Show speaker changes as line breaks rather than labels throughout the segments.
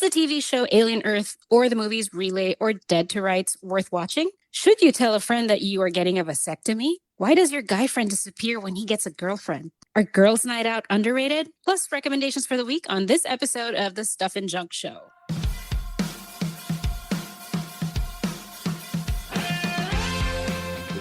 Is the TV show Alien Earth or the movies Relay or Dead to Rights worth watching? Should you tell a friend that you are getting a vasectomy? Why does your guy friend disappear when he gets a girlfriend? Are Girls' Night Out underrated? Plus recommendations for the week on this episode of the Stuff and Junk Show.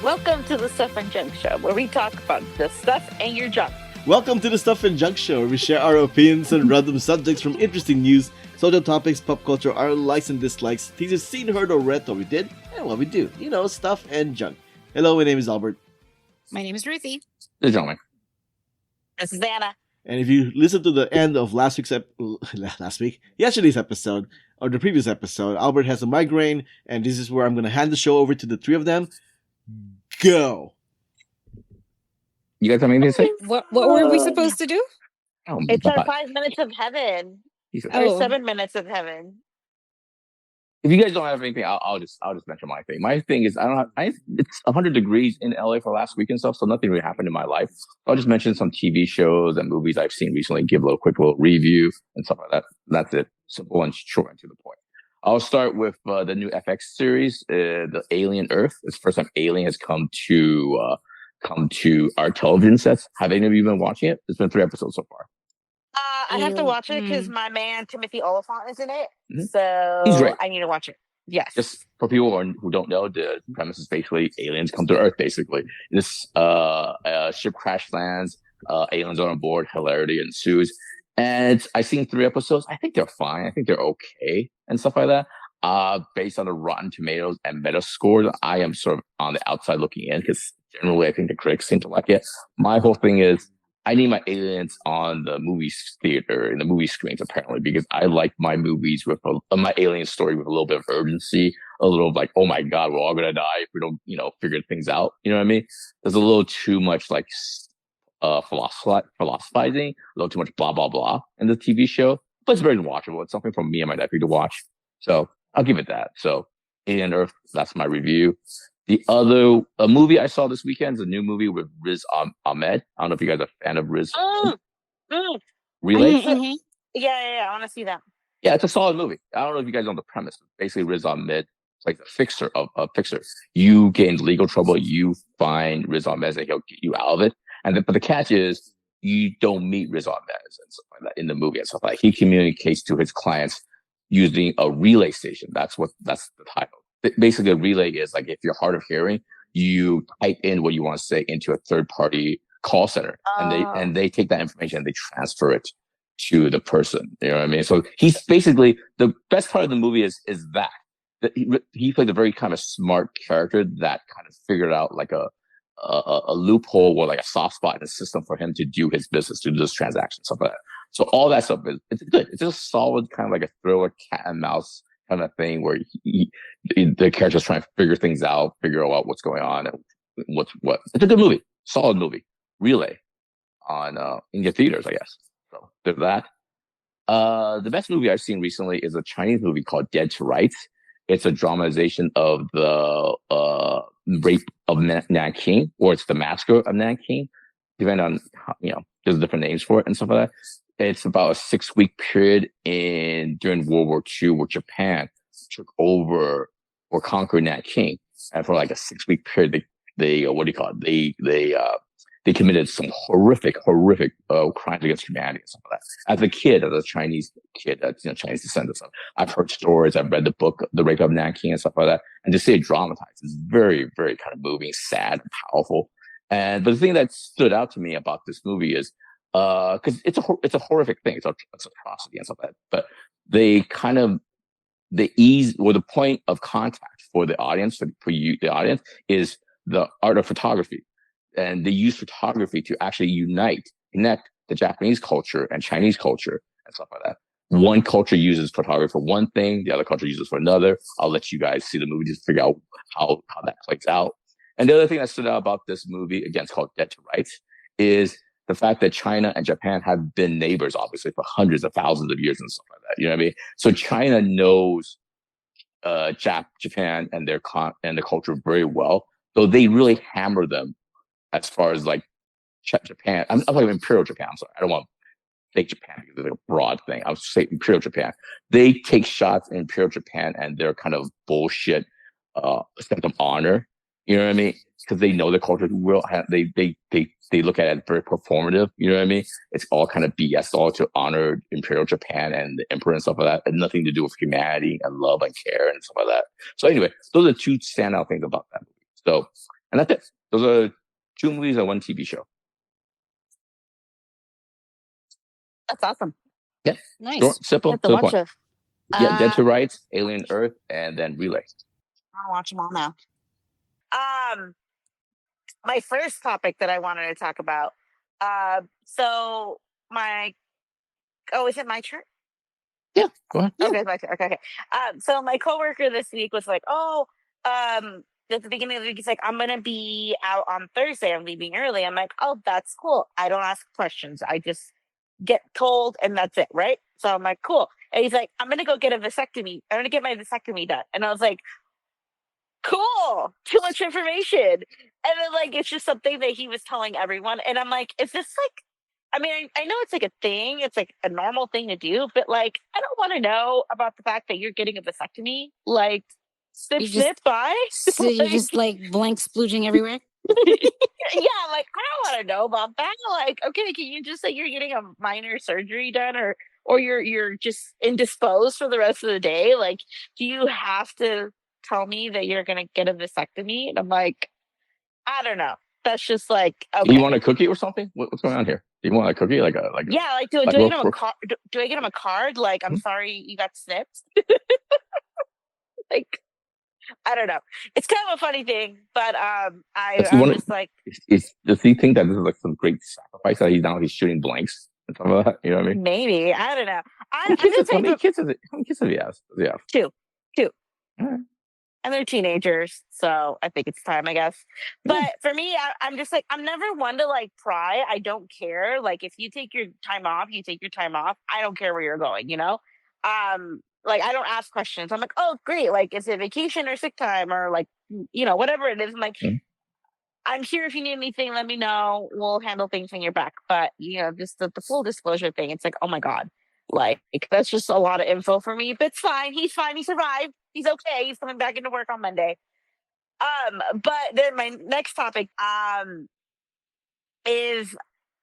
Welcome to the Stuff and Junk Show, where we talk about the stuff and your junk.
Welcome to the Stuff and Junk Show, where we share our opinions on random subjects from interesting news, social topics, pop culture, our likes and dislikes, things you've seen, heard, or read, what we did, and what we do. You know, stuff and junk. Hello, my name is Albert.
My name is Ruthie.
This is John.
This is Anna.
And if you listen to the end of yesterday's episode, or the previous episode, Albert has a migraine, and this is where I'm going to hand the show over to the three of them. Go!
You guys have anything to say?
What were we supposed to do?
Oh,
It's our
bye-bye.
5 minutes of heaven.
Oh.
Or 7 minutes of heaven.
If you guys don't have anything, I'll just mention my thing. My thing is it's 100 degrees in LA for last week and stuff, so nothing really happened in my life. I'll just mention some TV shows and movies I've seen recently, give a quick little review and stuff like that. That's it. Simple and short and to the point. I'll start with the new FX series, the Alien Earth. It's the first time Alien has come to our television sets. Have any of you been watching it? It's been 3 episodes so far.
I have to watch it because my man Timothy Oliphant is in it.
Mhm.
So
He's great.
I need to watch it. Yes.
Just for people who don't know, the premise is basically aliens come to Earth. Basically, this ship crash lands, aliens are on board, hilarity ensues, and I've seen 3 episodes. I think they're fine. I think they're okay and stuff like that. Based on the Rotten Tomatoes and Metascore, I am sort of on the outside looking in because generally I think the critics seem to like it. My whole thing is I need my aliens on the movie theater, in the movie screens, apparently, because I like my movies with my alien story with a little bit of urgency, a little like, oh my God, we're all going to die if we don't, figure things out. You know what I mean? There's a little too much like philosophizing, a little too much blah, blah, blah in the TV show, but it's very watchable. It's something for me and my nephew to watch. So I'll give it that. So Alien Earth, that's my review. The other movie I saw this weekend is a new movie with Riz Ahmed. I don't know if you guys are a fan of Riz. Relay?
Mm-hmm. Yeah. I want to see that.
Yeah, it's a solid movie. I don't know if you guys know the premise. Basically, Riz Ahmed, like a fixer of a fixer. You get into legal trouble, you find Riz Ahmed and he'll get you out of it. But the catch is you don't meet Riz Ahmed and stuff like that in the movie and stuff like that. He communicates to his clients using a relay station. That's the title. Basically, a relay is like if you're hard of hearing, you type in what you want to say into a third-party call center, and they take that information and they transfer it to the person. You know what I mean? So he's basically the best part of the movie is that he played a very kind of smart character that kind of figured out like a loophole or like a soft spot in the system for him to do his business, to do this transaction, stuff like that. So all that stuff it's good. It's just solid, kind of like a thriller, cat and mouse kind of thing where the character's trying to figure things out, figure out what's going on and what's what. It's a good movie, solid movie. Relay on in your theaters, I guess. So there's that. The best movie I've seen recently is a Chinese movie called Dead to Rights. It's a dramatization of the rape of Nanking, or it's the massacre of Nanking, depending on there's different names for it and stuff like that. It's about a 6-week period during World War II where Japan took over or conquered Nanking, and for like a 6-week period, they committed some horrific crimes against humanity and stuff like that. As a kid, as a Chinese kid, Chinese descent and stuff, I've heard stories, I've read the book, The Rape of Nanking and stuff like that, and to see it dramatized is very, very kind of moving, sad, and powerful. But the thing that stood out to me about this movie is because it's a horrific thing, it's atrocity and stuff like that. But the point of contact for the audience, for you, the audience, is the art of photography. And they use photography to actually connect the Japanese culture and Chinese culture and stuff like that. One culture uses photography for one thing, the other culture uses for another. I'll let you guys see the movie to figure out how that plays out. And the other thing that stood out about this movie, again, it's called Dead to Rights, is the fact that China and Japan have been neighbors, obviously, for hundreds of thousands of years and stuff like that. You know what I mean? So China knows Japan and the culture very well, though they really hammer them as far as like Japan. I'm talking Imperial Japan. I'm sorry, I don't want fake Japan because it's like a broad thing. I would say Imperial Japan. They take shots in Imperial Japan and they're kind of bullshit sense of honor. You know what I mean? Because they know the culture will have they look at it very performative. You know what I mean? It's all kind of BS, all to honor Imperial Japan and the emperor and stuff like that, and nothing to do with humanity and love and care and stuff like that. So anyway, those are two standout things about that movie. So, and that's it. Those are 2 movies and 1 TV show.
That's awesome.
Yeah,
Nice.
short, simple,
That's
to
a
the
bunch
point.
of.
Yeah, Dead to Rights, Alien Earth, and then Relay.
I'll watch them all now. My first topic that I wanted to talk about. So my. Oh, is it my turn?
Yeah, go ahead.
Okay, it's my turn. Okay. So my coworker this week was like, "Oh, at the beginning of the week, he's like, I'm gonna be out on Thursday. I'm leaving early." I'm like, "Oh, that's cool. I don't ask questions. I just get told, and that's it, right?" So I'm like, "Cool." And he's like, "I'm gonna go get a vasectomy. I'm gonna get my vasectomy done." And I was like, "Cool. Too much information." And then like it's just something that he was telling everyone, and I'm like, "Is this like?" I mean, I know it's like a thing. It's like a normal thing to do, but like, I don't want to know about the fact that you're getting a vasectomy. Like, snip,
You just-
snip, bye.
So you're just like blank splooging everywhere?
Yeah, like I don't want to know about that. Like, okay, can you just say you're getting a minor surgery done, or you're just indisposed for the rest of the day? Like, do you have to tell me that you're gonna get a vasectomy? And I'm like, I don't know. That's just like okay.
You want a cookie or something? What's going on here? Do you want a cookie?
Yeah, like do I get him a card? Do I get him a card? Like, I'm sorry, you got snipped. Like, I don't know. It's kind of a funny thing, but I'm just like,
does he think that this is like some great sacrifice that he's shooting blanks and stuff like that? You know what I mean?
maybe I don't know.
How many kids does he have?
Two.
All right.
And they're teenagers, so I think it's time, I guess. But for me, I'm just like, I'm never one to like pry. I don't care. Like, if you take your time off, you take your time off. I don't care where you're going, you know? Like, I don't ask questions. I'm like, oh, great. Like, is it vacation or sick time or like, you know, whatever it is. I'm like, I'm here if you need anything, let me know. We'll handle things when you're back. But, you know, just the full disclosure thing, it's like, oh my God. Like, that's just a lot of info for me, but it's fine. He's fine. He survived. He's okay. He's coming back into work on Monday. But then my next topic, is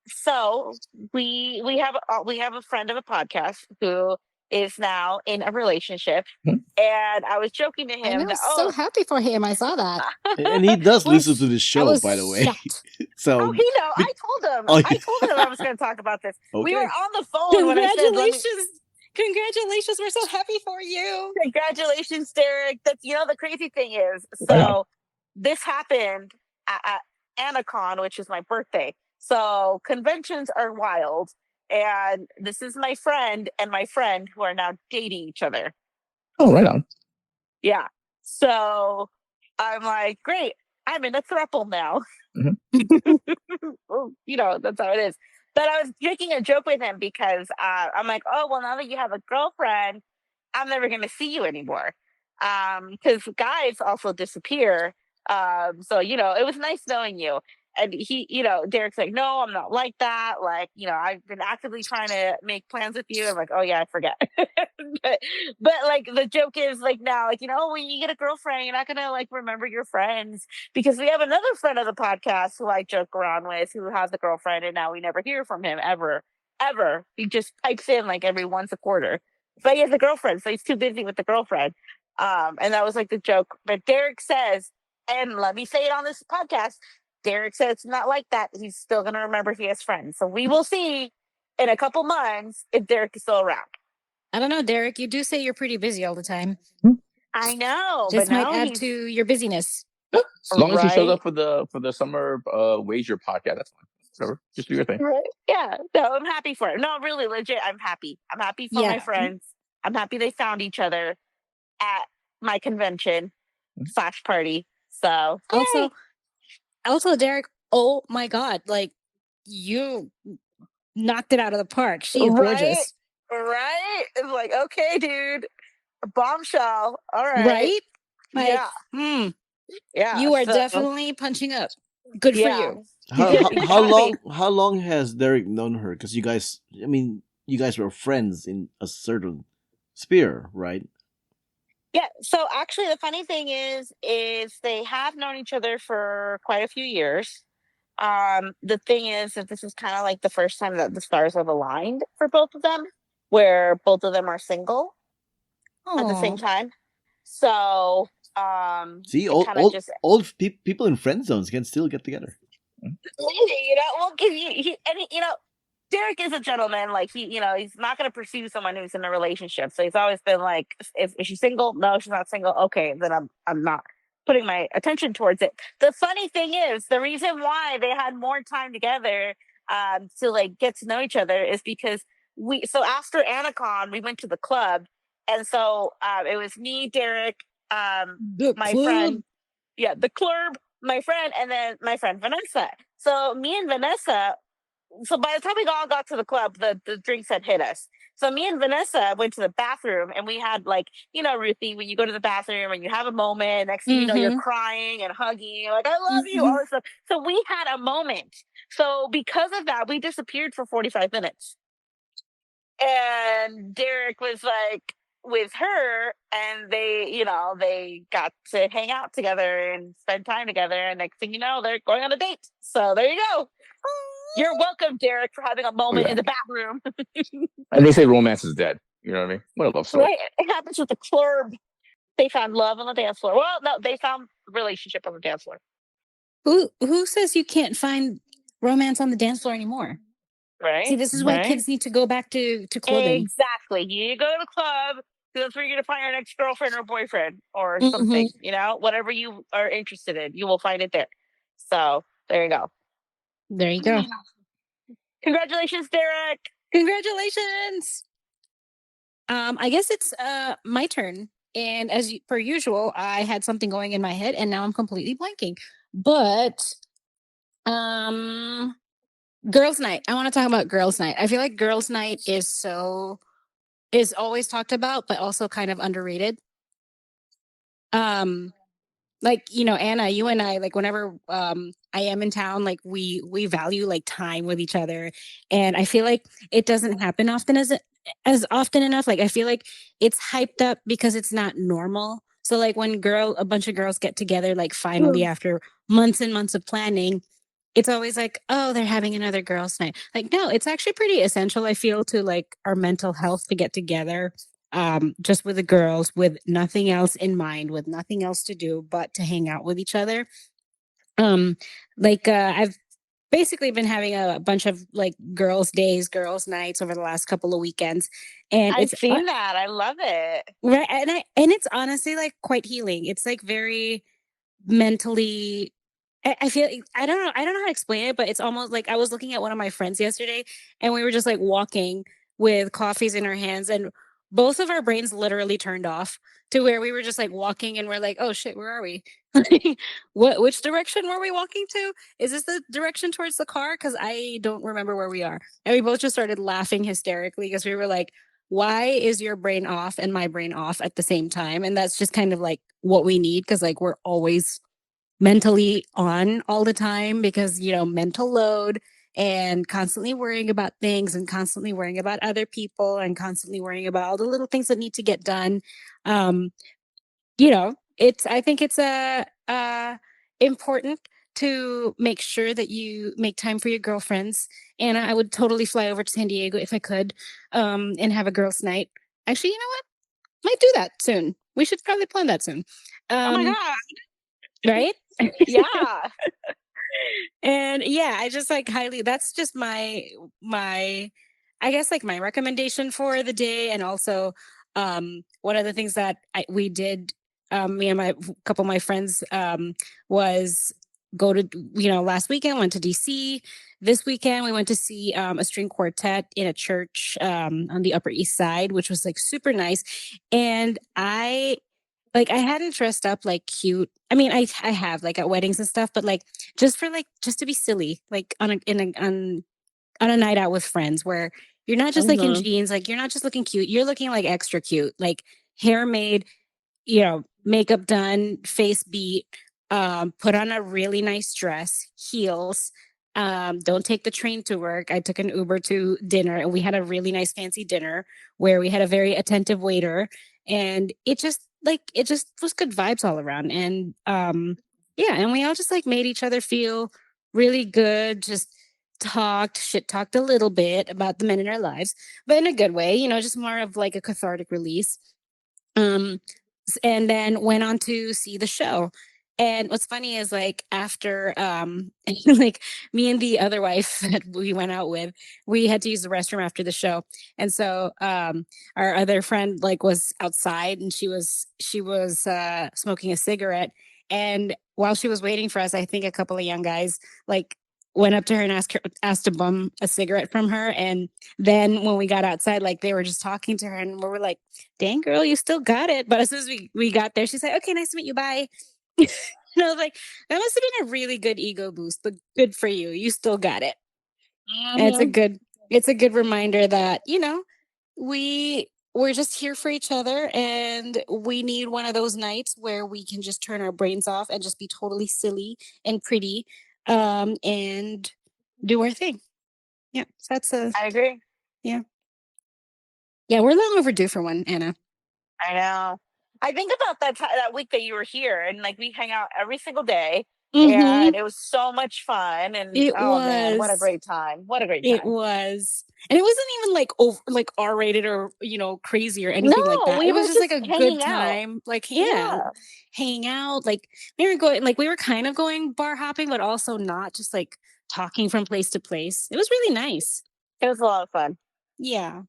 so we have a friend of a podcast who is now in a relationship, and I was joking to him
I was
that
so happy for him. I saw that.
And he does listen to the show, by the way.
Shocked.
So
oh, he know. I told him.
Oh,
I told him I was going to talk about this. We were
Okay.
on the phone when I said,
Congratulations. Congratulations. We're so happy for you.
"Congratulations, Derek." That's, you know, the crazy thing is, so this happened at Anacon, which is my birthday. So conventions are wild, and this is my friend and my friend who are now dating each other.
Oh, right on.
Yeah. So I'm like, great. I'm in a throuple now. Well, you know, that's how it is. But I was making a joke with him because I'm like, oh, well, now that you have a girlfriend, I'm never going to see you anymore. Because guys also disappear. So, you know, it was nice knowing you. And he, you know, Derek's like, no, I'm not like that. Like, you know, I've been actively trying to make plans with you. I'm like, oh yeah, I forget. but like the joke is like now, like, you know, when you get a girlfriend, you're not gonna like remember your friends, because we have another friend of the podcast who I joke around with who has a girlfriend, and now we never hear from him ever. He just pipes in like every once a quarter. But he has a girlfriend, so he's too busy with the girlfriend. And that was like the joke. But Derek says, and let me say it on this podcast, Derek said it's not like that. He's still going to remember he has friends. So we will see in a couple months if Derek is still around.
I don't know, Derek. You do say you're pretty busy all the time.
I know.
This
but
might
now
add
he's-
to your busyness.
As long as he shows
Right.
up for the summer wager podcast, that's fine. Whatever. Just do your thing.
Right. Yeah. No, I'm happy for it. No, really, legit. I'm happy. I'm happy for my
Yeah.
friends. I'm happy they found each other at my convention / party. So yay.
Also, Derek, oh my God, like you knocked it out of the park. She is gorgeous.
Right? It's like, okay, dude. A bombshell. All right.
Right? Like,
Yeah. Yeah.
you are
so-
definitely punching up. Good for
Yeah.
you.
How
Happy.
long has Derek known her? Because you guys, I mean, you guys were friends in a certain sphere, right?
Yeah. So actually, the funny thing is they have known each other for quite a few years. The thing is that this is kind of like the first time that the stars have aligned for both of them, where both of them are single at the same
Oh,
time. So
See,
it kind of just
people in friend zones can still get together.
well, cause Derek is a gentleman. Like he's not going to pursue someone who's in a relationship. So he's always been like, if is she single? No, she's not single. Okay, then I'm not putting my attention towards it. The funny thing is, the reason why they had more time together to like get to know each other is because so after Anacon, we went to the club, and so it was me, Derek,
the
my
club.
friend, yeah, the club, my friend, and then my friend Vanessa. So me and Vanessa, so by the time we all got to the club, the drinks had hit us. So me and Vanessa went to the bathroom, and we had like, Ruthie, when you go to the bathroom and you have a moment, next thing you know, you're
Mm-hmm.
crying and hugging, you're like, I love you,
Mm-hmm.
all this stuff. So we had a moment. So because of that, we disappeared for 45 minutes. And Derek was like with her, and they got to hang out together and spend time together. And next thing you know, they're going on a date. So there you go. You're welcome, Derek, for having a
Look
moment
at
in
that.
the bathroom.
And they say romance is dead. You know what I mean? What a love story.
Right? It happens with the club. They found love on the dance floor. Well, no, they found relationship on the dance floor.
Who says you can't find romance on the dance floor anymore? See,
Right?
this is why
Right?
kids need to go back to clothing.
Exactly. You go to the club because that's where you're going to find your next girlfriend or boyfriend or
Mm-hmm.
something, whatever you are interested in, you will find it there. So there you go.
There you go.
Congratulations, Derek.
Congratulations. I guess it's my turn. And per usual, I had something going in my head and now I'm completely blanking. But um girls' night. I want to talk about girls' night. I feel like girls' night is always talked about, but also kind of underrated. Um like Anna, you and I, like whenever I am in town, like we value like time with each other, and I feel like it doesn't happen often as often enough. Like I feel like it's hyped up because it's not normal. So like when a bunch of girls get together, like finally after months and months of planning, it's always like, oh, they're having another girls' night. Like, no, it's actually pretty essential, I feel, to like our mental health to get together, just with the girls, with nothing else in mind, with nothing else to do but to hang out with each other. Um, I've basically been having a bunch of like girls' days, girls' nights over the last couple of weekends, and
I've seen that. I love it.
right, and it's honestly like quite healing. It's like very mentally I feel I don't know how to explain it, but it's almost like I was looking at one of my friends yesterday and we were just like walking with coffees in our hands and both of our brains literally turned off to where we were just like walking and we're like, oh shit, where are we? Which direction were we walking to? Is this the direction towards the car? Because I don't remember where we are. And we both just started laughing hysterically because we were like, why is your brain off and my brain off at the same time? And that's just kind of like what we need because like we're always mentally on all the time because mental load and constantly worrying about things and constantly worrying about other people and constantly worrying about all the little things that need to get done. um it's I think it's important to make sure that you make time for your girlfriends, and I would totally fly over to San Diego if I could, and have a girls night. Actually, you know what, might do that soon. We should probably plan that soon.
Oh my
um
God.
right.
Yeah.
And yeah, I just like highly that's just my I guess like my recommendation for the day. And also one of the things that we did, me and my couple of my friends, was go to last weekend went to DC. This weekend we went to see a string quartet in a church on the Upper East Side, which was like super nice. And I hadn't dressed up like cute. I mean, I have like at weddings and stuff, but like just to be silly, like on a night out with friends where you're not just like in
Mhm.
jeans, like you're not just looking cute, you're looking like extra cute, like hair made, makeup done, face beat, put on a really nice dress, heels, Don't take the train to work. I took an Uber to dinner, and we had a really nice fancy dinner where we had a very attentive waiter, and it just was good vibes all around. And yeah, and we all just like made each other feel really good. Just shit talked a little bit about the men in our lives, but in a good way, just more of like a cathartic release. Um, and then went on to see the show. And what's funny is like after like me and the other wife that we went out with, we had to use the restroom after the show. And so our other friend like was outside, and she was smoking a cigarette. And while she was waiting for us, I think a couple of young guys like went up to her and asked to bum a cigarette from her. And then when we got outside, like they were just talking to her, and we were like, dang girl, you still got it. But as soon as we got there, she's like, okay, nice to meet you, bye. And I was like, that must have been a really good ego boost, but good for you, you still got it. And it's a good reminder that we're just here for each other, and we need one of those nights where we can just turn our brains off and just be totally silly and pretty, and do our thing. Yeah, so
I agree.
yeah, we're long overdue for one, Anna.
I know. I think about that week that you were here, and like we hang out every single day,
Mm-hmm.
and it was so much fun. And
It
oh man, what a
was.
great time! What a great
It
time!
was. And it wasn't even like over like R-rated or, crazy or anything like
No,
that.
we
It was
were
just like
just
a good
hanging out.
time. Like, yeah,
Yeah,
hanging out. Like we were kind of going bar hopping, but also not just like talking from place to place. It was really nice.
it was a lot of fun.
Yeah.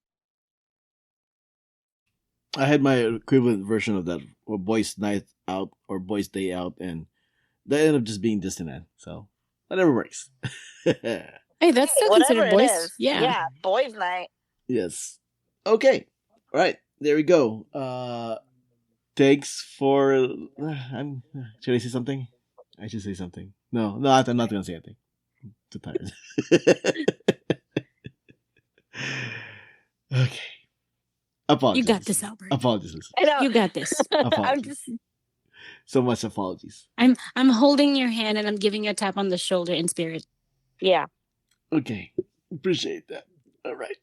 I had my equivalent version of that, or boys' night out or boys' day out, and that ended up just being Disneyland. So whatever works.
Hey, that's
Hey,
still
whatever
considered
it
boys.
is,
Yeah.
yeah, boys' night.
Yes. Okay. All right. There we go. Thanks for. Should I say something? I should say something. No, I'm not gonna say anything. I'm too tired. Okay.
You
Apologies.
got this,
Listeners.
Albert.
Apologies. Listeners.
I know.
You got this.
I'm
Apologies.
just
So much apologies.
I'm holding your hand, and I'm giving you a tap on the shoulder in spirit.
yeah.
Okay. Appreciate that. All right.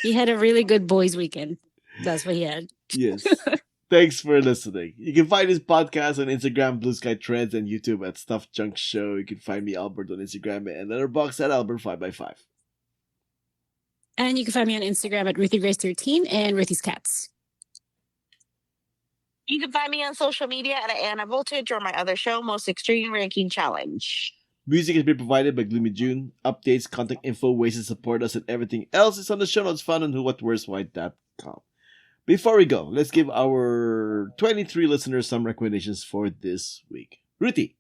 He had a really good boys' weekend. That's what he had.
Yes. Thanks for listening. You can find this podcast on Instagram, Blue Sky Trends, and YouTube at Stuff Junk Show. You can find me, Albert, on Instagram, and Letterboxd at Albert5x5.
And you can find me on Instagram at RuthieGrace13 and Ruthie's Cats.
You can find me on social media at Anna Voltage or my other show, Most Extreme Ranking Challenge.
Music has been provided by Gloomy June. Updates, contact info, ways to support us, and everything else is on the show notes found on whowhatwhereswhy.com. Before we go, let's give our 23 listeners some recommendations for this week. Ruthie.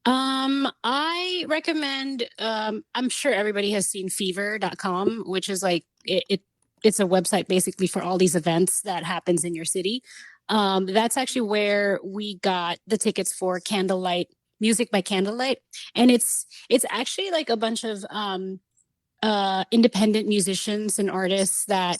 I recommend, I'm sure everybody has seen fever.com, which is like, it's a website basically for all these events that happens in your city. That's actually where we got the tickets for Candlelight, Music by Candlelight. And it's actually like a bunch of, independent musicians and artists that,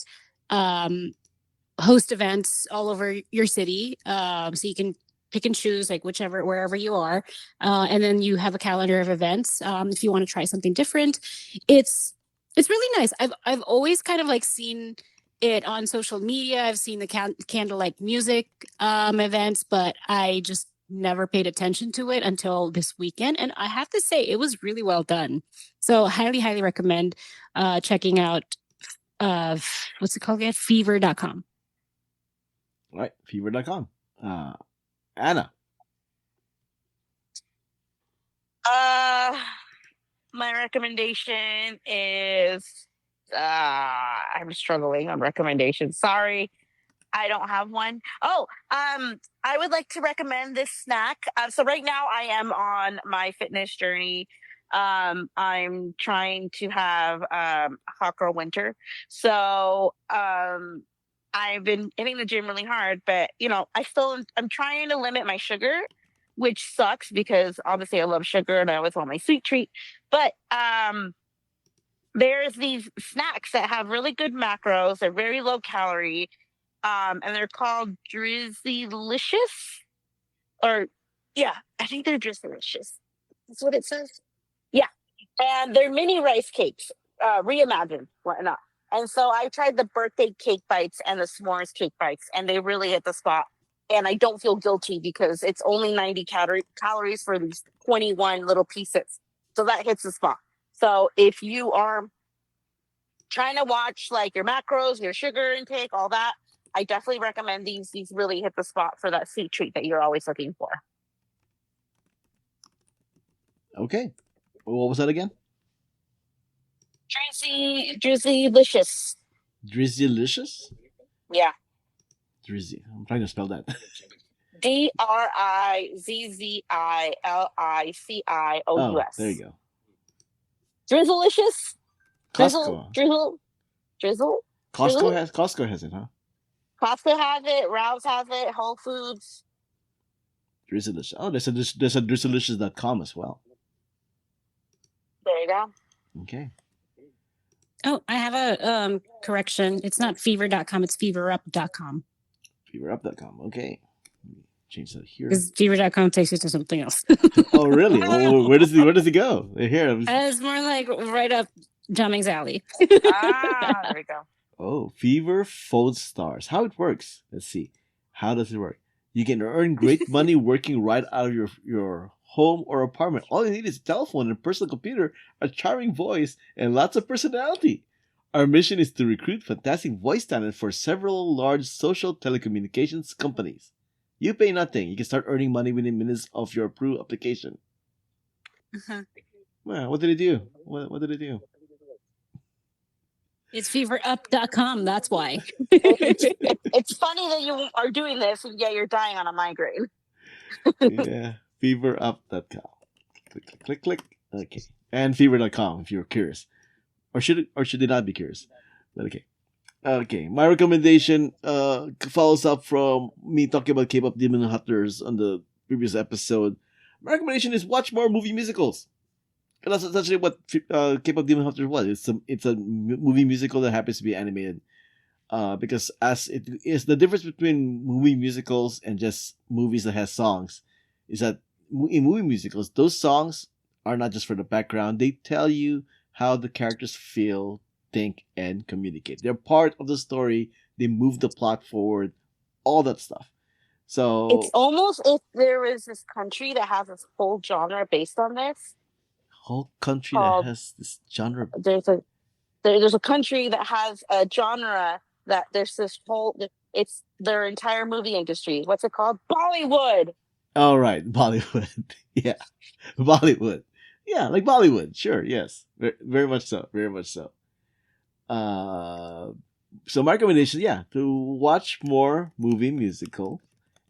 host events all over your city. So you can pick and choose like wherever you are, and then you have a calendar of events. If you want to try something different, it's really nice. I've always kind of like seen it on social media. I've seen the candlelight music events, but I just never paid attention to it until this weekend. And I have to say, it was really well done. So highly recommend checking out what's it called again? Fever.com.
All right, fever.com. Anna.
My recommendation is I'm struggling on recommendations. Sorry, I don't have one. Oh, I would like to recommend this snack. So right now I am on my fitness journey. I'm trying to have hot girl winter. So I've been hitting the gym really hard, but I'm trying to limit my sugar, which sucks because obviously I love sugar and I always want my sweet treat. But there's these snacks that have really good macros. They're very low calorie, and they're called Drizzlicious. Or yeah, I think they're Drizzlicious. That's what it says. Yeah, and they're mini rice cakes, reimagined, whatnot. And so I tried the birthday cake bites and the s'mores cake bites, and they really hit the spot. And I don't feel guilty because it's only 90 calories for these 21 little pieces. So that hits the spot. So if you are trying to watch like your macros, your sugar intake, all that, I definitely recommend these. These really hit the spot for that sweet treat that you're always looking for.
Okay. What was that again?
Drizzylicious.
Drizzylicious?
Yeah.
Drizzy. I'm trying to spell that.
DRIZZILICIOUS.
Oh, there you go.
Drizzlicious?
Costco.
Drizzle?
Costco has it, huh?
Costco has it. Ralph's has it. Whole Foods.
Drizzylicious. Oh, there's a drizzylicious.com as well.
There you go.
Okay.
Oh, I have a correction. It's not fever.com, it's feverup.com.
Feverup.com. Okay. Let me change that here.
Because fever.com takes you to something else.
Oh, really? Oh, where does he go? Here.
It's more like right up Jumming's alley.
There we go.
Oh, Fever Phone Stars. How it works? Let's see. How does it work? You can earn great money working right out of your home or apartment. All you need is a telephone and a personal computer, a charming voice, and lots of personality. Our mission is to recruit fantastic voice talent for several large social telecommunications companies. You pay nothing. You can start earning money within minutes of your approved application. Well, what did it do? What did it do?
It's feverup.com, that's why.
It's funny that you are doing this and yet you're dying on a migraine.
Yeah, feverup.com. Click. Okay. And fever.com if you're curious. Or should it not be curious? But okay. Okay. My recommendation follows up from me talking about K-pop Demon Hunters on the previous episode. My recommendation is watch more movie musicals. And that's essentially what K-pop Demon Hunters was. It's a movie musical that happens to be animated. Because as it is, the difference between movie musicals and just movies that has songs is that in movie musicals, those songs are not just for the background. They tell you how the characters feel, think, and communicate. They're part of the story. They move the plot forward, all that stuff. So
it's almost if there was this country that has this whole genre based on this.
Whole country that has this genre.
There's a country that has a genre that there's this whole. It's their entire movie industry. What's it called? Bollywood.
All right, Bollywood. Yeah, Bollywood. Yeah, like Bollywood. Sure, yes, very much so. Very much so. So my recommendation, to watch more movie musical.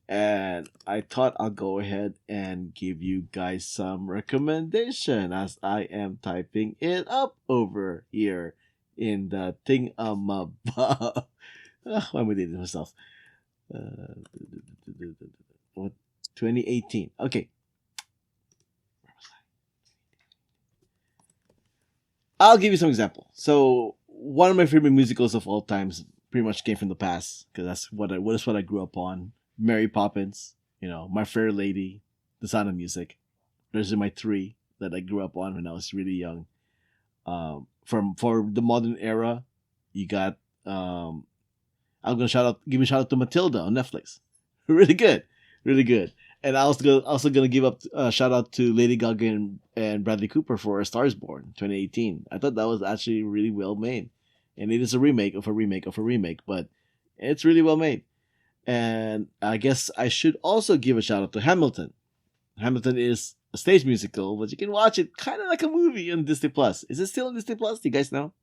And I thought I'll go ahead and give you guys some recommendation as I am typing it up over here in the thing above. Why am I doing this myself? 2018. Okay. I'll give you some example. So one of my favorite musicals of all times pretty much came from the past because that's what I grew up on. Mary Poppins, My Fair Lady, The Sound of Music. Those are my three that I grew up on when I was really young. For the modern era, you got I'm gonna give a shout out to Matilda on Netflix. Really good. And I also gonna give up a shout out to Lady Gaga and Bradley Cooper for A Star Is Born 2018. I thought that was actually really well made, and it is a remake of a remake of a remake, but it's really well made. And I guess I should also give a shout out to Hamilton. Hamilton is a stage musical, but you can watch it kind of like a movie on Disney Plus. Is it still on Disney Plus? Do you guys know?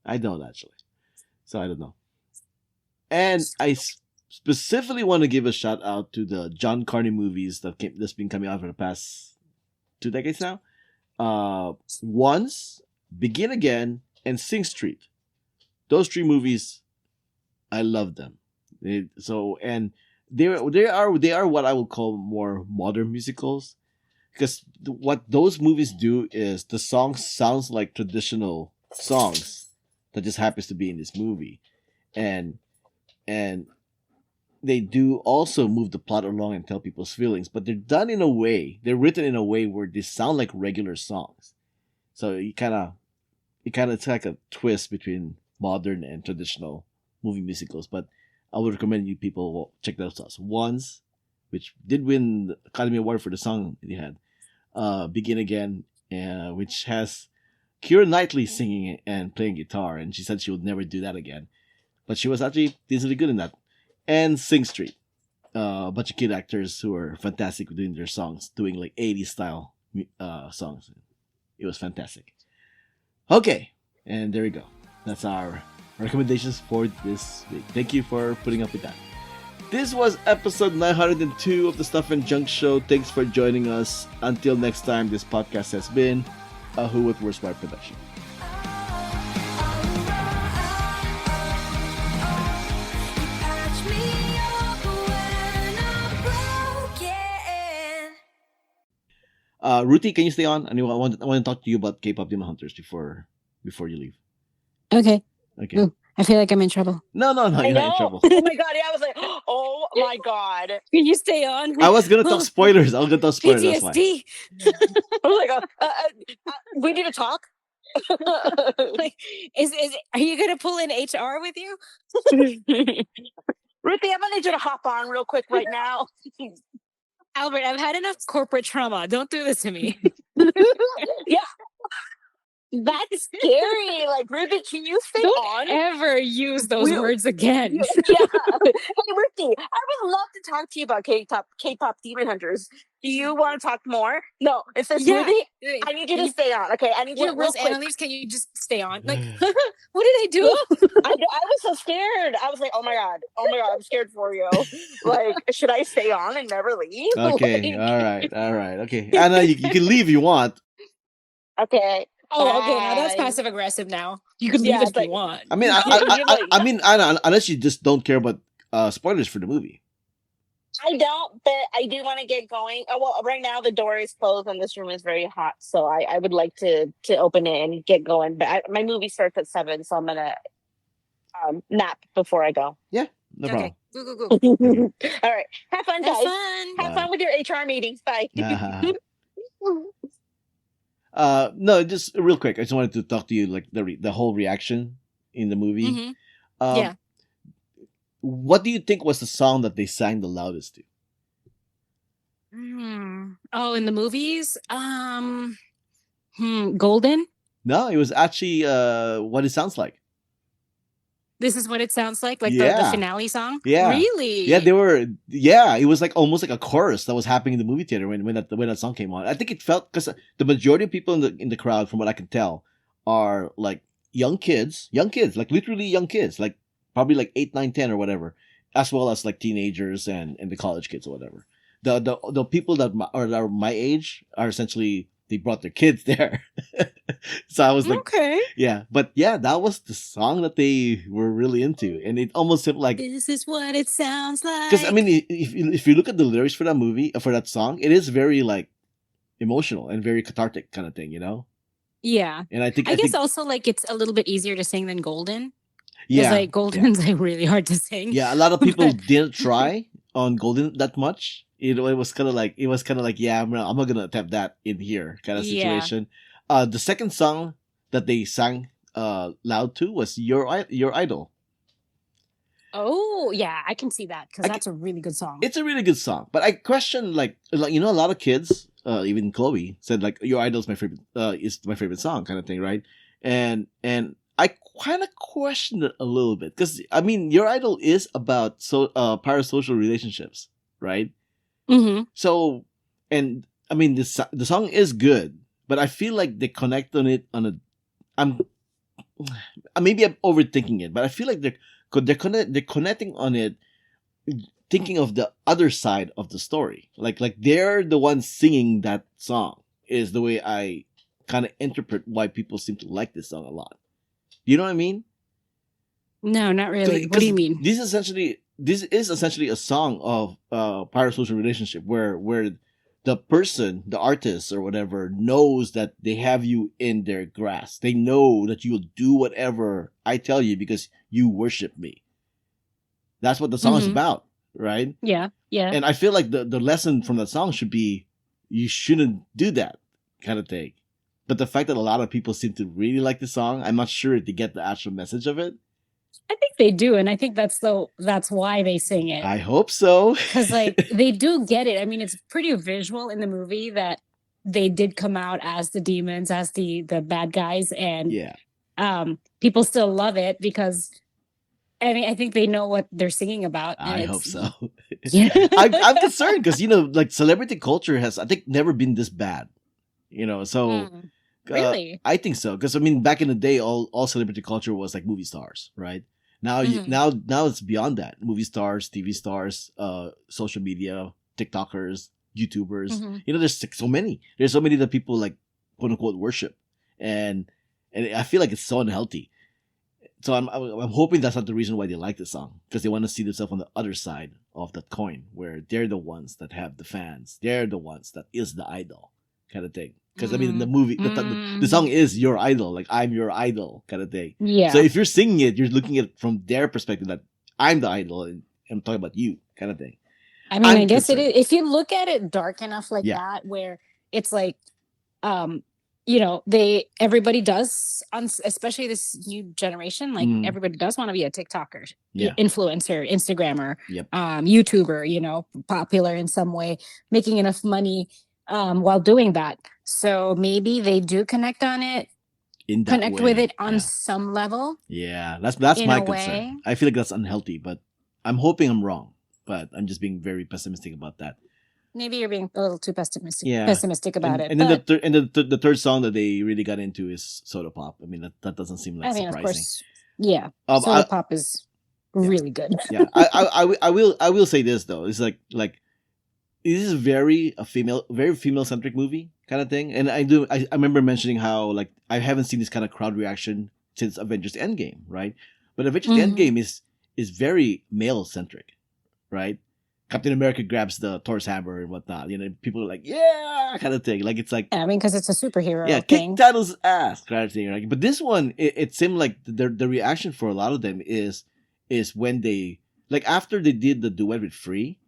I don't actually, so I don't know. And I specifically want to give a shout out to the John Carney movies that's been coming out for the past 2 decades now. Once, Begin Again, and Sing Street. Those 3 movies, I love them. They are what I would call more modern musicals, because what those movies do is the song sounds like traditional songs that just happens to be in this movie, and they do also move the plot along and tell people's feelings, but they're written in a way where they sound like regular songs. So it's like a twist between modern and traditional movie musicals. But I would recommend you people check those out. Once, which did win the Academy Award for the song they had, Begin Again, which has Keira Knightley singing and playing guitar, and she said she would never do that again. But she was actually decently good in that. And Sing Street, a bunch of kid actors who are fantastic with doing their songs, doing like 80s style songs. It was fantastic. Okay, and there we go. That's our recommendations for this week. Thank you for putting up with that. This was episode 902 of the Stuff and Junk Show. Thanks for joining us. Until next time, this podcast has been a Who with Worst Wide production. Ruthie, can you stay on? I want to talk to you about K-pop Demon Hunters before you leave.
Okay.
Okay.
Ooh, I feel like I'm in trouble.
No,
I
you're not in
know.
trouble.
Oh my god! Yeah, I was like, oh my god.
Can you stay on?
I was gonna talk spoilers. I was gonna talk spoilers. That's why.
PTSD.
I was like, we need to talk.
Like, are you gonna pull in HR with you?
Ruthie, I'm gonna need you to hop on real quick right now.
Albert, I've had enough corporate trauma. Don't do this to me.
Yeah. That's scary. Like, Ruthie, can you stay
Don't
on?
ever use those words again.
Yeah. Hey, Ruthie, I would love to talk to you about K-pop Demon Hunters. Do you want to talk more? No. It says,
Yeah.
Ruthie, I need you to stay on. Okay, I need you to real
Rose
quick.
Annalise, can you just stay on? Like, what did I do?
I was so scared. I was like, oh my god, I'm scared for you. Like, should I stay on and never leave?
Okay.
Like,
All right. Okay. Anna, you can leave if you want.
okay.
Oh, okay. Now that's
Bye.
passive aggressive. Now you can leave
Yeah,
if
it's
you
like-
want.
I mean, I mean, Anna, unless you just don't care about spoilers for the movie.
I don't, but I do want to get going. Oh, well, right now the door is closed and this room is very hot, so I would like to open it and get going. But my movie starts at 7, so I'm gonna nap before I go.
No problem.
Okay. Go.
All right, have fun,
Have
guys.
fun.
Have fun with your HR meetings. Bye.
No, just real quick. I just wanted to talk to you like the whole reaction in the movie.
Mhm. Yeah.
What do you think was the song that they sang the loudest to?
Oh, in the movies, Golden.
No, it was actually What It Sounds Like.
This is what it sounds like the
Yeah.
finale song.
Yeah.
Really?
Yeah, it was like almost like a chorus that was happening in the movie theater when that song came on. I think it felt because the majority of people in the crowd, from what I can tell, are like young kids, like literally young kids, like probably like 8, 9, 10 or whatever, as well as like teenagers and the college kids or whatever. The people that are my age are essentially, they brought their kids there. So I was like,
Okay.
yeah, but yeah, that was the song that they were really into, and it almost seemed like,
This is what it sounds like.
because I mean, if you look at the lyrics for that movie, for that song, it is very like emotional and very cathartic kind of thing, you know.
Yeah.
And I
I guess
think,
also like it's a little bit easier to sing than Golden.
yeah,
Like Golden's like really hard to sing.
yeah, a lot of people didn't try on Golden that much. It was kind of like yeah, I'm not gonna attempt that in here kind of
Yeah.
situation. The second song that they sang loud to was Your Idol.
Oh, yeah, I can see that because
I
that's a really good song.
It's a really good song, but I question like you know, a lot of kids, even Chloe said like Your Idol is my favorite song kind of thing, right? And I kind of question it a little bit because I mean, Your Idol is about parasocial relationships, right?
Mm-hmm.
So, and I mean, the song is good, but I feel like they connect on it on maybe I'm overthinking it, but I feel like they're connecting on it, thinking of the other side of the story. Like they're the ones singing that song is the way I kind of interpret why people seem to like this song a lot. You know what I mean?
No, not really. What do you mean?
This is essentially a song of parasocial relationship where the person, the artist or whatever, knows that they have you in their grasp. They know that you will do whatever I tell you because you worship me. That's what the song is
Mhm.
about. right?
Yeah. Yeah.
And I feel like the lesson from that song should be you shouldn't do that kind of thing. But the fact that a lot of people seem to really like the song, I'm not sure if they get the actual message of it.
I think they do, and I think that's why they sing it.
I hope so.
Because like they do get it. I mean, it's pretty visual in the movie that they did come out as the demons, as the bad guys, and
Yeah.
people still love it because I mean I think they know what they're singing about. And
I hope so.
Yeah.
I'm concerned because like celebrity culture has, I think, never been this bad. So
Mm, really?
I think so because I mean back in the day, all celebrity culture was like movie stars, right? Now
Mhm.
now it's beyond that. Movie stars, TV stars, social media, TikTokers, YouTubers.
Mhm.
There's so many. There's so many that people like quote unquote worship, and I feel like it's so unhealthy. So I'm hoping that's not the reason why they like the song because they want to see themselves on the other side of that coin where they're the ones that have the fans. They're the ones that is the idol kind of thing. Because I mean, in the movie, the song is your idol, like I'm your idol kind of thing.
Yeah.
So if you're singing it, you're looking at it from their perspective that I'm the idol and I'm talking about you kind of thing.
I mean,
I'm
I guess
concerned.
it is. If you look at it dark enough like
Yeah.
that, where it's like, everybody does, especially this new generation, like
Mm.
everybody does want to be a TikToker,
Yeah.
influencer, Instagrammer,
Yep.
YouTuber, popular in some way, making enough money while doing that. So maybe they do connect on it,
In that
connect
way.
with it on
Yeah.
some level.
Yeah, that's
in
my
a
concern.
way.
I feel like that's unhealthy, but I'm hoping I'm wrong. But I'm just being very pessimistic about that.
Maybe you're being a little too pessimistic,
Yeah.
about it.
And then
But
the third song that they really got into is Soda Pop. I mean that doesn't seem like
I mean, of
surprising.
course, yeah.
Um,
Soda
I-
Pop is really good.
yeah, I will say this though. It's like this is very female centric movie kind of thing. And I remember mentioning how like I haven't seen this kind of crowd reaction since Avengers Endgame, right? But Avengers
Mhm.
Endgame is very male centric, right? Captain America grabs the Thor's hammer and whatnot. People are like, yeah, kind of thing. Like it's like,
I mean, because it's a superhero
yeah,
thing.
kick Thanos' ass kind of thing. Right? But this one, it seemed like the reaction for a lot of them is when they like after they did the duet with Free,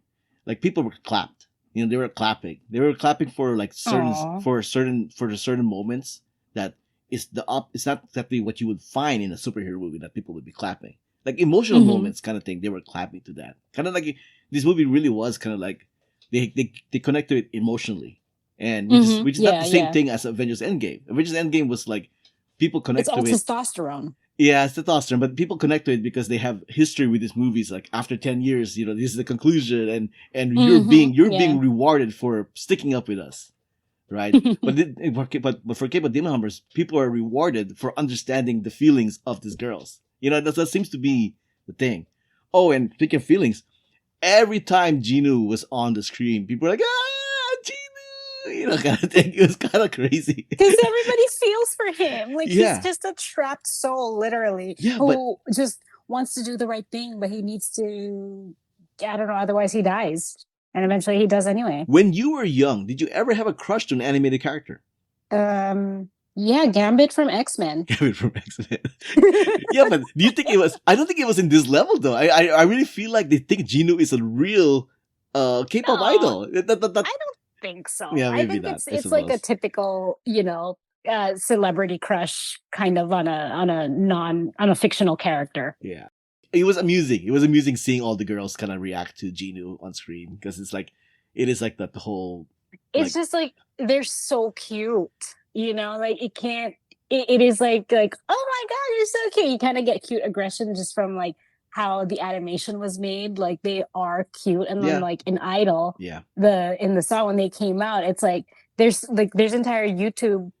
like people were clapped. They were clapping. They were clapping for like
Aw.
certain moments that it's it's not exactly what you would find in a superhero movie that people would be clapping. Like emotional
Mhm.
moments kind of thing. They were clapping to that. Kind of like this movie really was kind of like they connect to it emotionally. And which is not
Yeah,
the same
yeah.
thing as Avengers Endgame. Avengers Endgame was like people connect
It's all
to it.
testosterone.
Yeah, it's testosterone, but people connect to it because they have history with these movies. Like after 10 years, this is the conclusion, and you're being rewarded for sticking up with us, right? but for K-pop Demon Hunters, people are rewarded for understanding the feelings of these girls. That seems to be the thing. Oh, and speaking of feelings, every time Jinu was on the screen, people were like, Jinu, kind of thing. It was kind of crazy.
Because everybody feels for him. Like
Yeah.
he's just a trapped soul, literally,
Yeah,
who just wants to do the right thing, but he needs to, I don't know, otherwise he dies. And eventually he does anyway.
When you were young, did you ever have a crush to an animated character?
Yeah, Gambit from X-Men.
Gambit from X-Men. Yeah, but do you think it was? I don't think it was in this level though. I really feel like they think Jinu is a real K-pop
No,
idol.
I don't think so.
Yeah,
I
maybe
think
not, I
it's like a
suppose.
typical, celebrity crush kind of on a fictional character.
Yeah, it was amusing. It was amusing seeing all the girls kind of react to Jinu on screen because it is like that the whole.
It's just like they're so cute, like it is like oh my god, you're so cute. You kind of get cute aggression just from like how the animation was made. Like they are cute, and then like in Idol,
Yeah.
in the song when they came out, it's like there's entire YouTube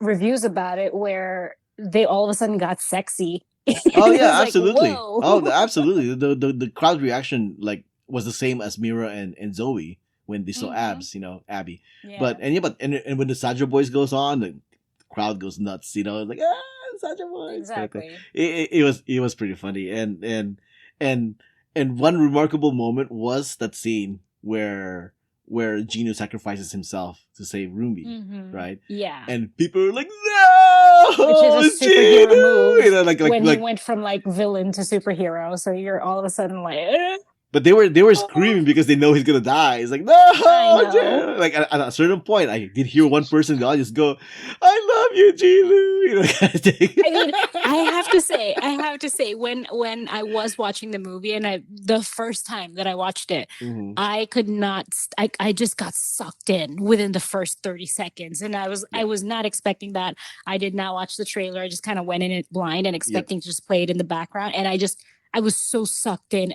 reviews about it where they all of a sudden got sexy.
Oh
It
yeah,
was like,
absolutely.
whoa.
Absolutely. The crowd reaction like was the same as Mira and Zoe when they saw
Mhm.
Abs, Abby.
Yeah.
But when the Sajo Boys goes on, the crowd goes nuts. Like Sajo Boys.
Exactly.
It was pretty funny, and one remarkable moment was that scene where Gino sacrifices himself to save Rumi,
Mhm.
right?
Yeah.
And people are like, no,
Which is a superhero
Gino!
move
Like
when he went from like villain to superhero. So you're all of a sudden like,
But they were screaming because they know he's gonna die. It's like, no,
I know.
Jin! Like at a certain point, I did hear one person in the audience go, "I love you, Jilu," you know, kind of thing.
I mean, I have to say, when I was watching the movie and the first time that I watched it,
Mhm.
I could not, I just got sucked in within the first 30 seconds. And I
Yeah.
was not expecting that. I did not watch the trailer. I just kind of went in it blind and
Yep.
expecting to just play it in the background. And I was so sucked in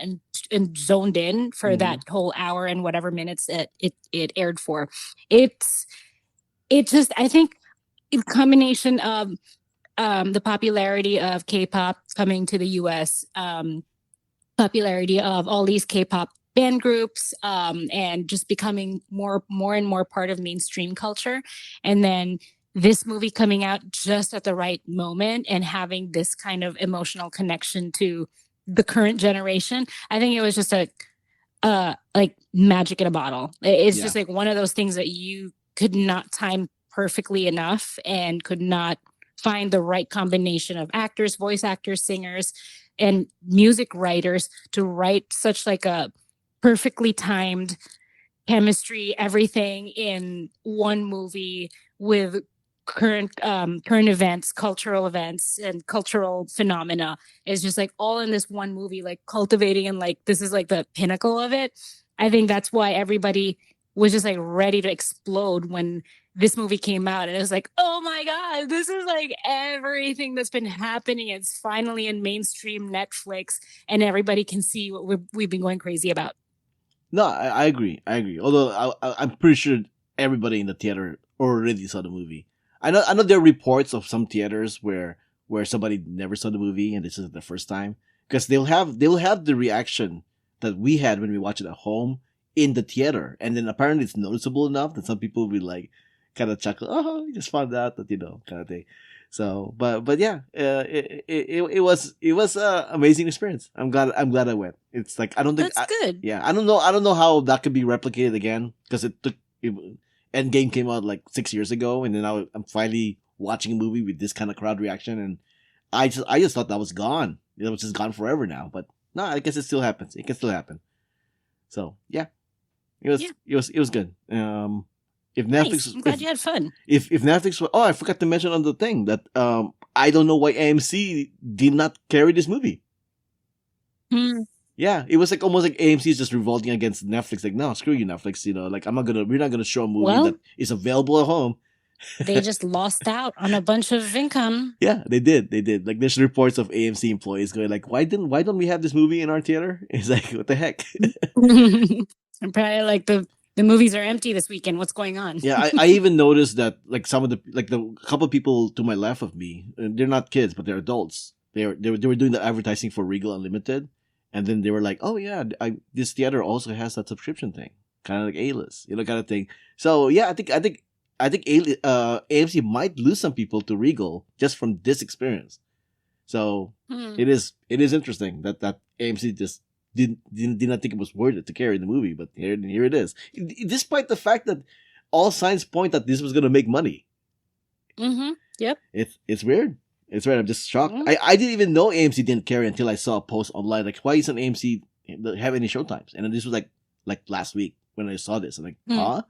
and zoned in for
Mhm.
that whole hour and whatever minutes it aired for. It's, it just, I think, in combination of the popularity of K-pop coming to the US, popularity of all these K-pop band groups, and just becoming more and more part of mainstream culture, and then this movie coming out just at the right moment and having this kind of emotional connection to the current generation. I think it was just a like magic in a bottle. It's
Yeah.
just like one of those things that you could not time perfectly enough and could not find the right combination of actors, voice actors, singers, and music writers to write such like a perfectly timed chemistry, everything in one movie with current events, cultural events, and cultural phenomena is just like all in this one movie, like cultivating, and like this is like the pinnacle of it. I think that's why everybody was just like ready to explode when this movie came out, and it was like, oh my god, this is like everything that's been happening. It's finally in mainstream Netflix, and everybody can see what we've been going crazy about.
No, I agree. I agree. Although I'm pretty sure everybody in the theater already saw the movie. I know there are reports of some theaters where somebody never saw the movie and this is the first time because they'll have the reaction that we had when we watched it at home in the theater, and then apparently it's noticeable enough that some people will like kind of chuckle, oh, you just found out that kind of thing. So, but yeah, it was a amazing experience. I'm glad I went. It's like I don't think
That's good.
yeah, I don't know how that could be replicated again because Endgame came out like 6 years ago, and then now I'm finally watching a movie with this kind of crowd reaction, and I just thought that was gone. It was just gone forever now. But no, I guess it still happens. It can still happen. So yeah,
Yeah.
it was good. If
Nice.
Netflix
I'm glad you had fun.
if Netflix oh, I forgot to mention on the thing that I don't know why AMC did not carry this movie.
Hmm.
Yeah, it was like almost like AMC is just revolting against Netflix. Like, no, screw you, Netflix. You know, like we're not gonna show a movie
Well,
that is available at home.
they just lost out on a bunch of income.
Yeah, they did. They did. Like, there's reports of AMC employees going like, why don't we have this movie in our theater? It's like, what the heck?
I'm probably like the movies are empty this weekend. What's going on?
Yeah, I even noticed that like some of the couple of people to my left of me, they're not kids, but they're adults. They were doing the advertising for Regal Unlimited, and then they were like, oh yeah, this theater also has that subscription thing, kind of like A-list, kind of thing. So yeah, I think AMC might lose some people to Regal just from this experience. So it is interesting that AMC just did not think it was worth it to carry the movie, but here it is. Despite the fact that all signs point that this was going to make money.
Mm-hmm. Yep.
It's weird. It's weird. I'm just shocked.
Mm-hmm.
I didn't even know AMC didn't carry until I saw a post online like, why isn't AMC have any showtimes? And then this was like last week when I saw this. I'm like, huh?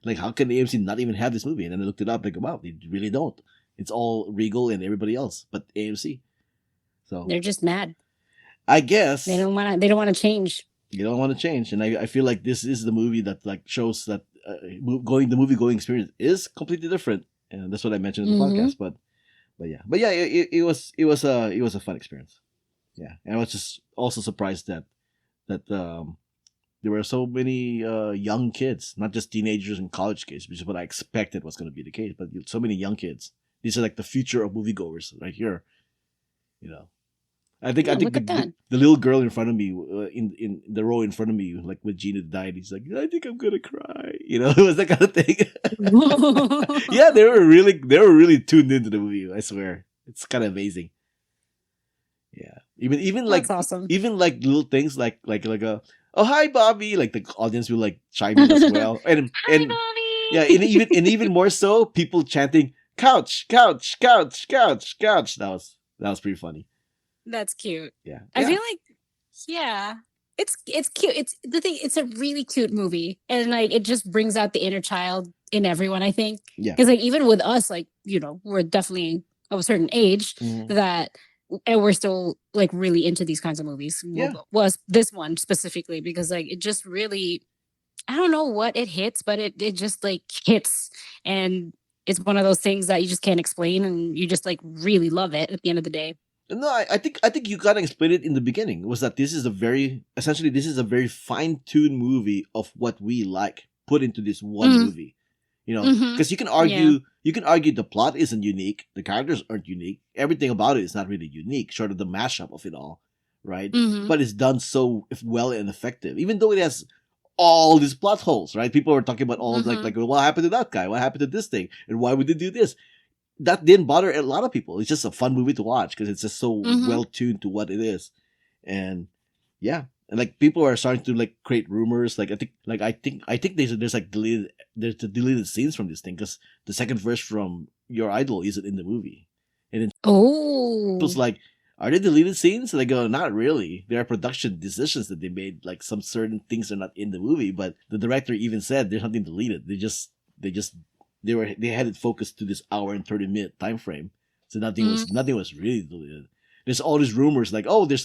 Like, how can AMC not even have this movie? And then I looked it up, like, wow, they really don't. It's all Regal and everybody else, but AMC. So
They're just mad.
I guess
They don't want to change.
You don't want to change, and I feel like this is the movie that like shows that the movie going experience is completely different, and that's what I mentioned in the podcast. But yeah, it was a fun experience. Yeah, and I was just also surprised that there were so many young kids, not just teenagers and college kids, which is what I expected was going to be the case. But so many young kids. These are like the future of moviegoers right here. I think the little girl in front of me, in the row in front of me, like when Gina died, he's like, I think I'm gonna cry. It was that kind of thing. Yeah, they were really tuned into the movie. I swear, it's kind of amazing. Yeah, even like
that's awesome.
Even like little things like a oh hi Bobby, like the audience will like chime in as well, and
Hi, Bobby.
Yeah, and even more so, people chanting couch, couch, couch, couch, couch. That was pretty funny.
That's cute.
Yeah.
I feel like, yeah, it's cute. It's the thing. It's a really cute movie, and like it just brings out the inner child in everyone. I think
Yeah.
because like even with us, like we're definitely of a certain age
Mhm.
that, and we're still like really into these kinds of movies.
Yeah.
Was this one specifically because like it just really, I don't know what it hits, but it just like hits, and it's one of those things that you just can't explain, and you just like really love it at the end of the day.
No, I think you kind of explained it in the beginning. Was that this is a very fine-tuned movie of what we like put into this one
Mm.
movie.
Mhm.
Because you can
Yeah.
argue the plot isn't unique, the characters aren't unique, everything about it is not really unique, short of the mashup of it all, right?
Mhm.
But it's done so well and effective, even though it has all these plot holes, right? People are talking about all
Mhm.
like what happened to that guy, what happened to this thing, and why would they do this? That didn't bother a lot of people. It's just a fun movie to watch because it's just so
Mhm.
well tuned to what it is, and yeah, and like people are starting to like create rumors. Like I think there's the deleted scenes from this thing because the second verse from Your Idol isn't in the movie, and then people's
Oh.
like, are they deleted scenes? And they go, not really. There are production decisions that they made. Like some certain things are not in the movie, but the director even said there's nothing deleted. They had it focused to this hour and 30-minute time frame, so nothing was really deleted. There's all these rumors like, oh, they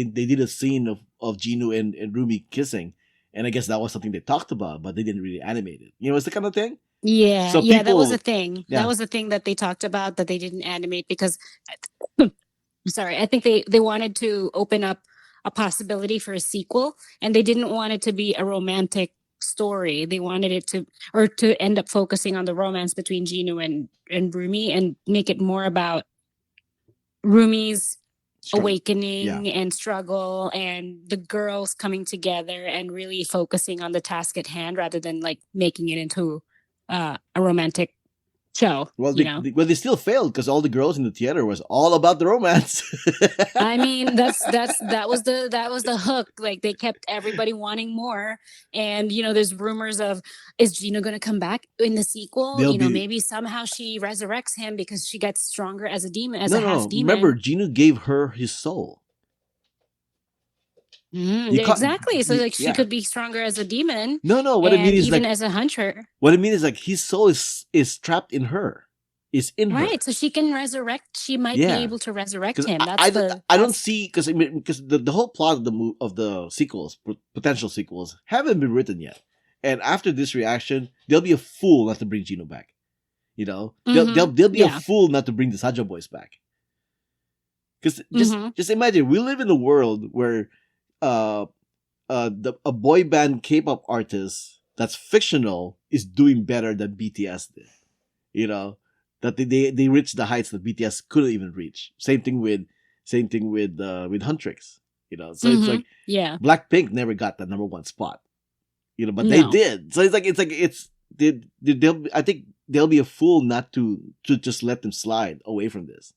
did a scene of Gino and Rumi kissing, and I guess that was something they talked about, but they didn't really animate it. It's the kind of thing.
Yeah,
So
yeah, that was a
people,
thing. That
yeah,
was a thing that they talked about that they didn't animate because I'm sorry, I think they wanted to open up a possibility for a sequel, and they didn't want it to be a romantic story. They wanted it to end up focusing on the romance between Gino and Rumi and make it more about Rumi's
struggle, yeah.
awakening and struggle and the girls coming together and really focusing on the task at hand rather than like making it into a romantic show,
Well,
you know.
they still failed because all the girls in the theater was all about the romance.
I mean, that was the hook. Like they kept everybody wanting more, and there's rumors of, is Gina going to come back in the sequel?
They'll be
Maybe somehow she resurrects him because she gets stronger as a demon, as
no,
a
no,
half
no. Remember,
demon.
Gino gave her his soul. You can't,
Exactly. So like she
yeah.
could be stronger as a demon
No, no. What I mean
and
is
even
like
as a hunter.
what I mean is like his soul is trapped in her, is in her.
Right. So she can resurrect. She might be
Yeah,
able to resurrect
because
him.
I don't see because because the whole plot of the sequels, potential sequels, haven't been written yet, and after this reaction, they'll be a fool not to bring Gino back. They'll be a
Yeah.
fool not to bring the Saja boys back. Because
Mm-hmm.
just imagine we live in a world where uh a boy band K-pop artist that's fictional is doing better than BTS did. You know that they reached the heights that BTS couldn't even reach. Same thing with Huntrix. So it's
Mm-hmm.
like
Yeah.
Blackpink never got the number one spot. But they
No.
did. So I think they'll be a fool not to just let them slide away from this.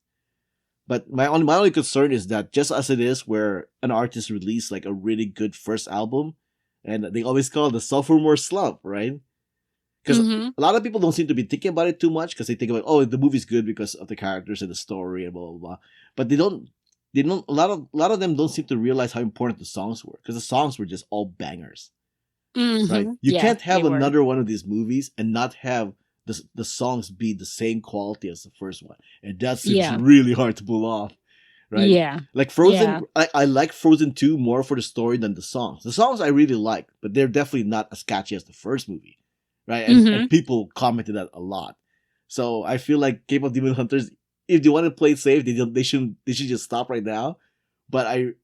But my only concern is that just as it is where an artist released like a really good first album, and they always call it the sophomore slump, right? Because
Mm-hmm.
a lot of people don't seem to be thinking about it too much because they think about, oh, the movie's good because of the characters and the story and blah blah blah. But they don't a lot of them don't seem to realize how important the songs were because the songs were just all bangers, right?
Mm-hmm.
You
Yeah,
can't
they
have
were.
another one of these movies and not have the songs be the same quality as the first one, and that seems
Yeah.
really hard to pull off, right?
Yeah.
Like Frozen,
Yeah.
I like Frozen 2 more for the story than the songs. The songs I really like, but they're definitely not as catchy as the first movie, right? And
Mm-hmm.
people commented that a lot. So I feel like K-pop Demon Hunters, if they want to play it safe, they should just stop right now. But
Quit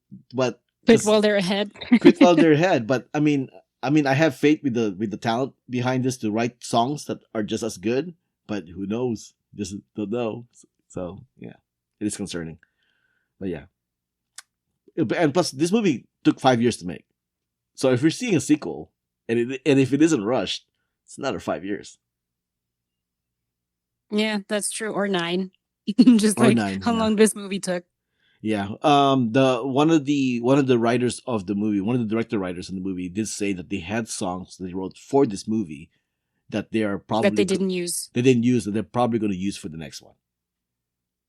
'cause
while they're ahead.
quit while they're ahead. But I mean, I have faith with the talent behind this to write songs that are just as good. But who knows? Just don't know. So yeah, it is concerning. But yeah, and plus this movie took 5 years to make. So if you're seeing a sequel, and if it isn't rushed, it's another 5 years
Yeah, that's true. Or 9. Just
or
like
9.
how
Yeah,
long this movie took.
yeah. The one of the writers of the movie, one of the director writers in the movie, did say that they had songs that they wrote for this movie that they are
That
probably
they didn't use.
they didn't use that they're probably going to use for the next one.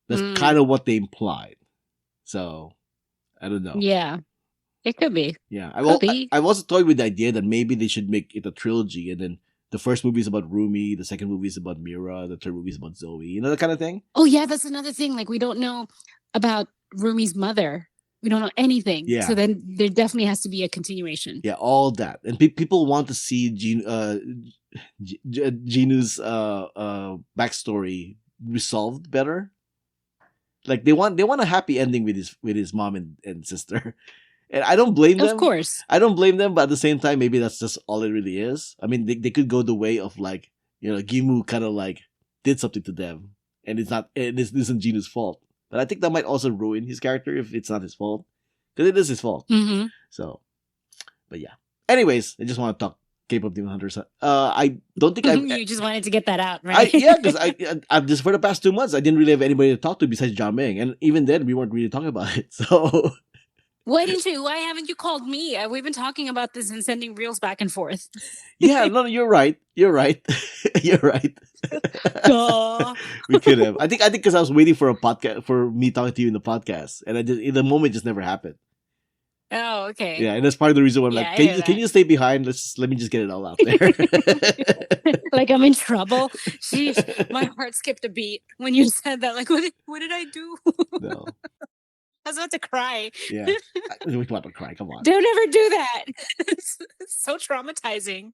That's
Mm.
kind of what they implied. So I don't know.
Yeah. It could be.
Yeah,
be.
I've also toyed with the idea that maybe they should make it a trilogy, and then the first movie is about Rumi, the second movie is about Mira, the third movie is about Zoe. You know, that kind of thing.
Oh yeah, that's another thing. Like we don't know about Rumi's mother. We don't know anything.
Yeah.
So then there definitely has to be a continuation.
Yeah, all that, and people want to see Jinu's backstory resolved better. Like they want a happy ending with his mom and sister. And I don't blame them.
Of course.
I don't blame them, but at the same time, maybe that's just all it really is. I mean, they could go the way of like, you know, Gimu kind of like did something to them, and it isn't Jinu's fault. But I think that might also ruin his character if it's not his fault, because it is his fault.
Mm-hmm.
So, but yeah. Anyways, I just want to talk K-pop Demon Hunters. I don't think
You just wanted to get that out, right?
because I've just for the past 2 months I didn't really have anybody to talk to besides John Ming, and even then we weren't really talking about it. So.
Why haven't you called me? We've been talking about this and sending reels back and forth.
Yeah, no, you're right. You're right. You're right.
Duh.
We could have. I think because I was waiting for a podcast, for me talking to you in the podcast, and in the moment just never happened.
Oh, okay.
Yeah, and that's part of the reason why I'm
Yeah,
like, can you stay behind? Let me just get it all out there.
Like I'm in trouble. Sheesh, my heart skipped a beat when you said that. Like, what did I do?
No.
I was about to cry.
Yeah. We want to cry. Come on.
Don't ever do that. It's so traumatizing.